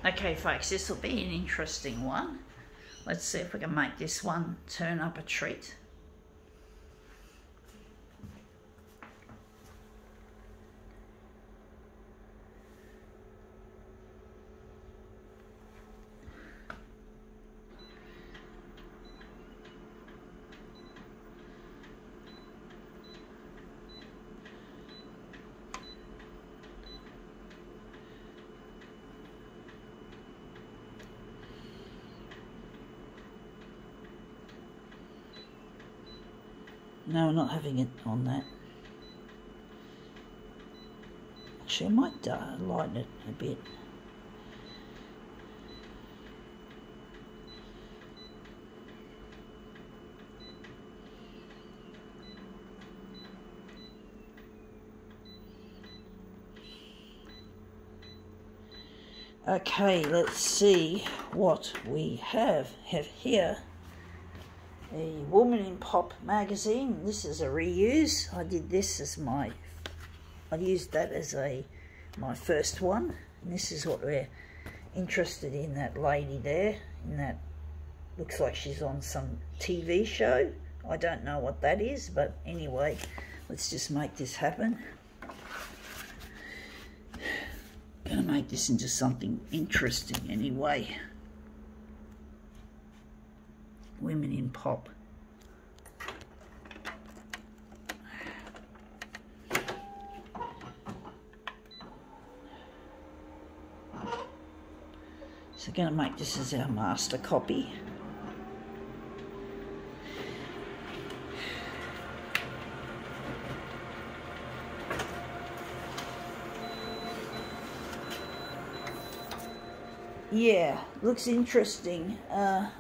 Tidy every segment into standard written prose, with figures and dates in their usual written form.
Okay folks, this will be an interesting one. Let's see if we can make this one turn up a treat. No, I'm not having it on that. Actually, I might lighten it a bit. Okay, let's see what we have here. A Woman in Pop magazine. This is a reuse. I did this as I used that as my first one. And this is what we're interested in, that lady there. And that looks like she's on some TV show. I don't know what that is, but anyway, let's just make this happen. Gonna make this into something interesting anyway. Women in Pop. So going to make this as our master copy. Yeah, looks interesting.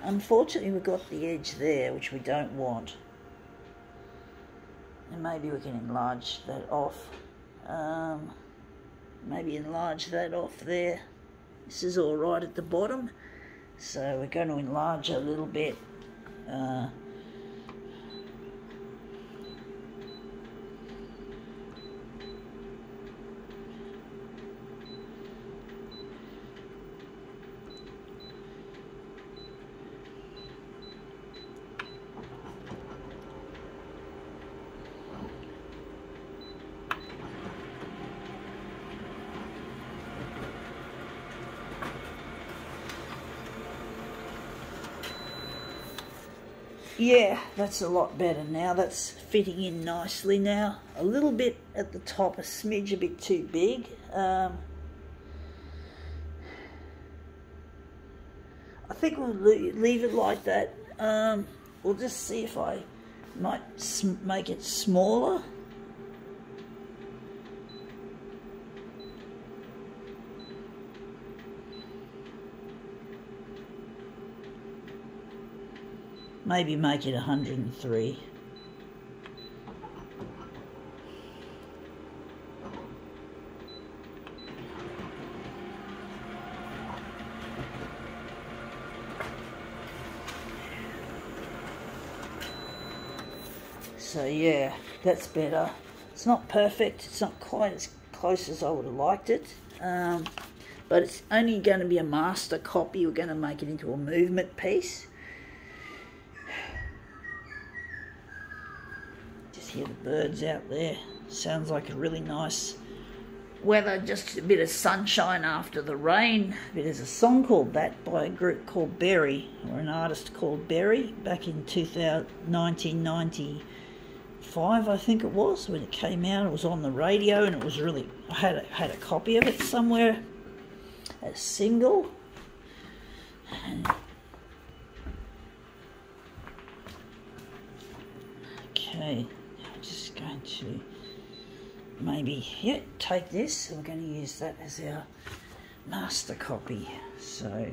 Unfortunately, we've got the edge there, which we don't want. And maybe we can enlarge that off. Maybe enlarge that off there. This is all right at the bottom. So we're going to enlarge a little bit. Yeah, that's a lot better now. That's fitting in nicely now. A little bit at the top, a smidge a bit too big. I think we'll leave it like that. We'll just see if I might make it smaller. Maybe make it 103. So yeah, that's better. It's not perfect. It's not quite as close as I would have liked it. But it's only going to be a master copy. We're going to make it into a movement piece. Hear the birds out there. Sounds like a really nice weather, just a bit of sunshine after the rain. There's a song called that by a group called Berry, or an artist called Berry, back in 1995, I think it was, when it came out. It was on the radio, and it was really, I had a copy of it somewhere, a single. Okay. Just going to maybe take this, and we're going to use that as our master copy. So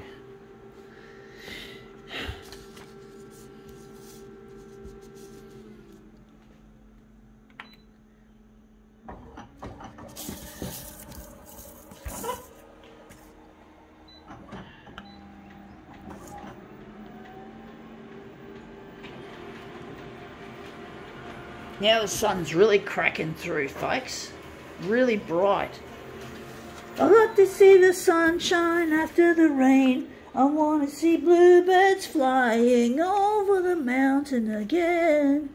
now the sun's really cracking through, folks. Really bright. I like to see the sunshine after the rain. I want to see bluebirds flying over the mountain again.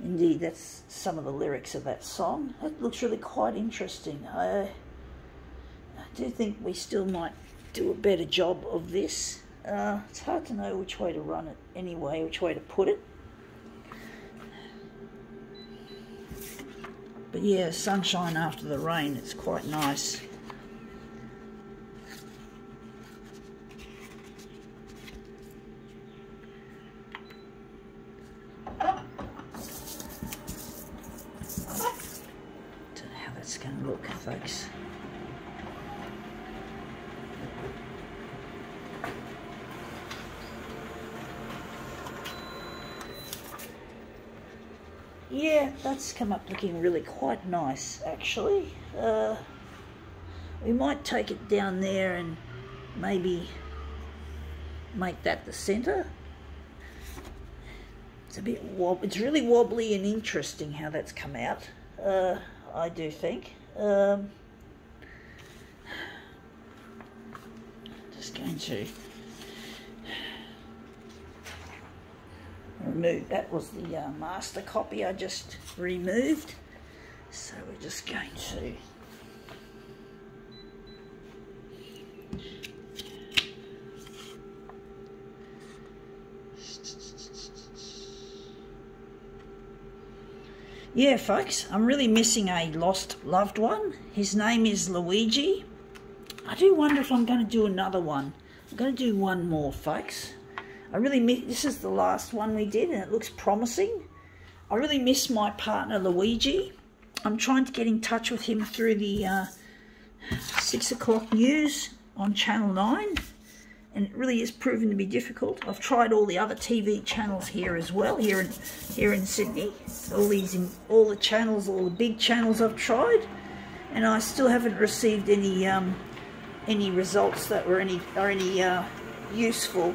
Indeed, that's some of the lyrics of that song. That looks really quite interesting. I do think we still might do a better job of this. It's hard to know which way to run it anyway, which way to put it. But yeah, sunshine after the rain, it's quite nice. It's going to look, folks. Yeah, that's come up looking really quite nice, actually. We might take it down there and maybe make that the centre. It's a bit it's really wobbly and interesting how that's come out. I do think. Just going to remove, that was the master copy I just removed. So we're just going to yeah, folks, I'm really missing a lost loved one. His name is Luigi. I do wonder if I'm going to do another one. I'm going to do one more, folks. I really miss, this is the last one we did and it looks promising. I really miss my partner Luigi. I'm trying to get in touch with him through the 6 o'clock news on Channel 9. And it really is proven to be difficult. I've tried all the other TV channels here as well, here in Sydney. All the channels, all the big channels I've tried, and I still haven't received any results that were any useful.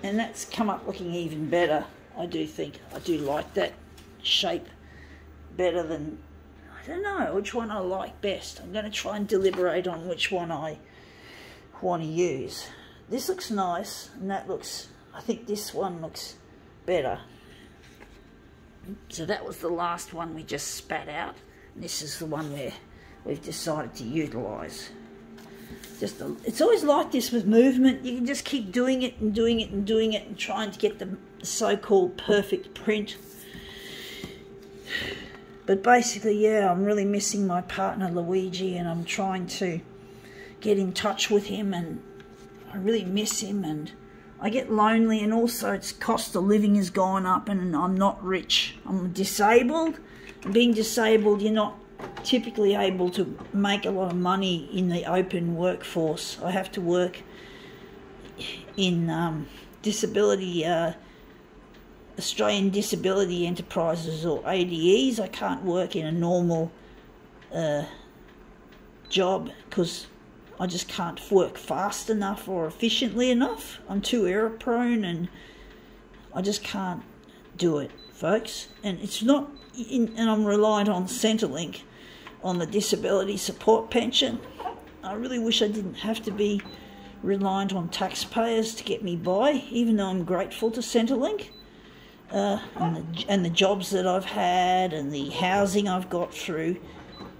And that's come up looking even better. I do think I do like that shape better than, I don't know which one I like best. I'm going to try and deliberate on which one I want to use. This looks nice, and that looks, I think this one looks better. So that was the last one we just spat out, and this is the one where we've decided to utilise. It's always like this with movement. You can just keep doing it and doing it and doing it and trying to get the so-called perfect print. But basically, yeah, I'm really missing my partner Luigi, and I'm trying to get in touch with him, and I really miss him, and I get lonely, and also its cost of living has gone up, and I'm not rich. I'm disabled, and being disabled, you're not typically able to make a lot of money in the open workforce. I have to work in disability, Australian Disability Enterprises, or ADEs. I can't work in a normal job because I just can't work fast enough or efficiently enough. I'm too error prone, and I just can't do it, folks. And it's not, and I'm reliant on Centrelink, on the disability support pension. I really wish I didn't have to be reliant on taxpayers to get me by, even though I'm grateful to Centrelink, and the jobs that I've had, and the housing I've got through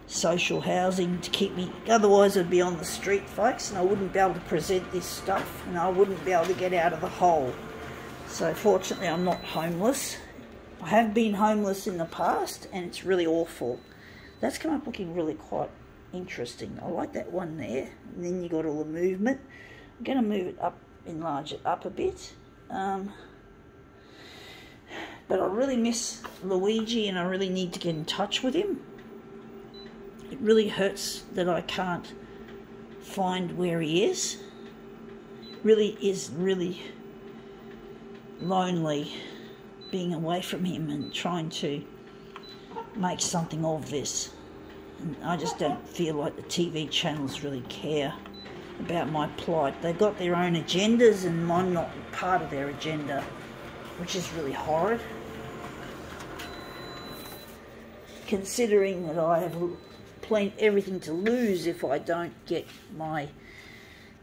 social housing to keep me, otherwise I'd be on the street, folks, and I wouldn't be able to present this stuff, and I wouldn't be able to get out of the hole. So fortunately I'm not homeless. I have been homeless in the past, and it's really awful. That's come up looking really quite interesting. I like that one there, and then you got all the movement. I'm going to move it up, enlarge it up a bit. But I really miss Luigi, and I really need to get in touch with him. It really hurts that I can't find where he is. It really is really lonely being away from him and trying to make something of this. And I just don't feel like the TV channels really care about my plight. They've got their own agendas, and I'm not part of their agenda, which is really horrid, considering that I have everything to lose if I don't get my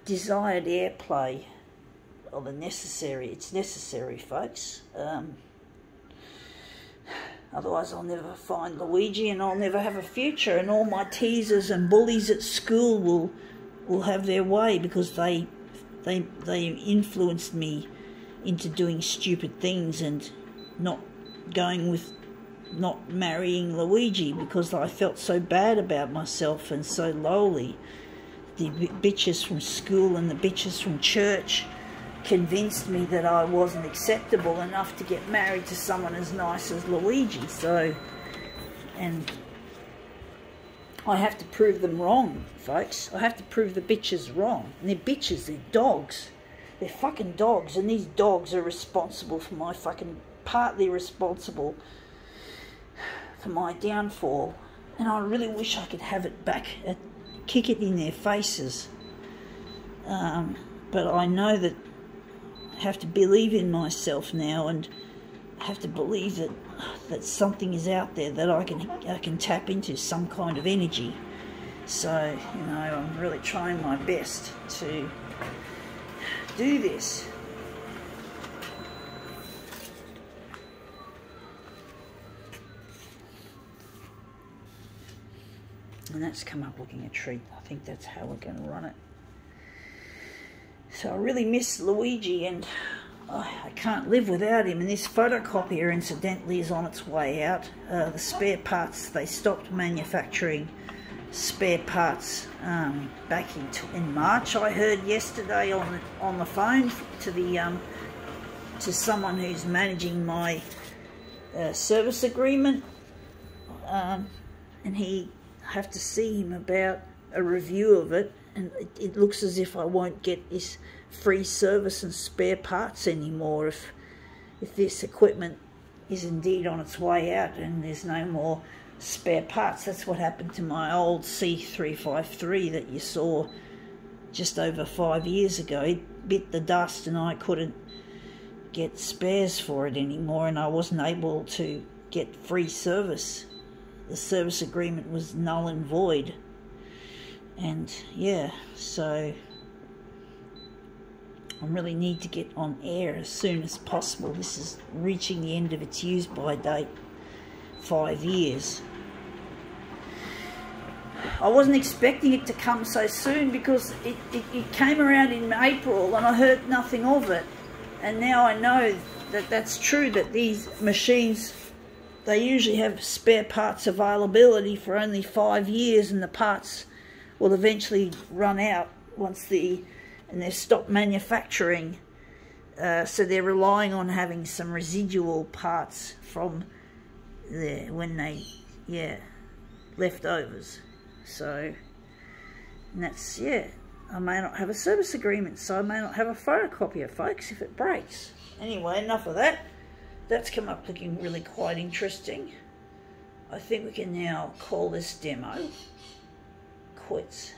desired airplay. Well, it's necessary, folks. Otherwise I'll never find Luigi and I'll never have a future, and all my teasers and bullies at school will have their way because they influenced me into doing stupid things and not marrying Luigi because I felt so bad about myself and so lowly. The bitches from school and the bitches from church convinced me that I wasn't acceptable enough to get married to someone as nice as Luigi. So, and I have to prove them wrong, folks. I have to prove the bitches wrong. And they're bitches, they're dogs. They're fucking dogs, and these dogs are responsible for my partly responsible for my downfall. And I really wish I could have it back, kick it in their faces. But I know that I have to believe in myself now, and I have to believe that something is out there that I can tap into, some kind of energy. So, you know, I'm really trying my best to do this. And that's come up looking a treat. I think that's how we're going to run it. So I really miss Luigi, and I can't live without him. And this photocopier, incidentally, is on its way out. The spare parts, they stopped manufacturing spare parts back in March. I heard yesterday on the phone to someone who's managing my service agreement, and I have to see him about a review of it. And it looks as if I won't get this free service and spare parts anymore if this equipment is indeed on its way out and there's no more spare parts. That's what happened to my old C353 that you saw just over 5 years ago. It bit the dust and I couldn't get spares for it anymore, and I wasn't able to get free service. The service agreement was null and void. And yeah, so I really need to get on air as soon as possible. This is reaching the end of its use by date, 5 years. I wasn't expecting it to come so soon because it came around in April and I heard nothing of it. And now I know that that's true, that these machines, they usually have spare parts availability for only 5 years, and the parts will eventually run out once and they've stopped manufacturing, so they're relying on having some residual parts from leftovers. So, and that's, yeah, I may not have a service agreement, so I may not have a photocopier, folks, if it breaks. Anyway, enough of that. That's come up looking really quite interesting. I think we can now call this demo quits.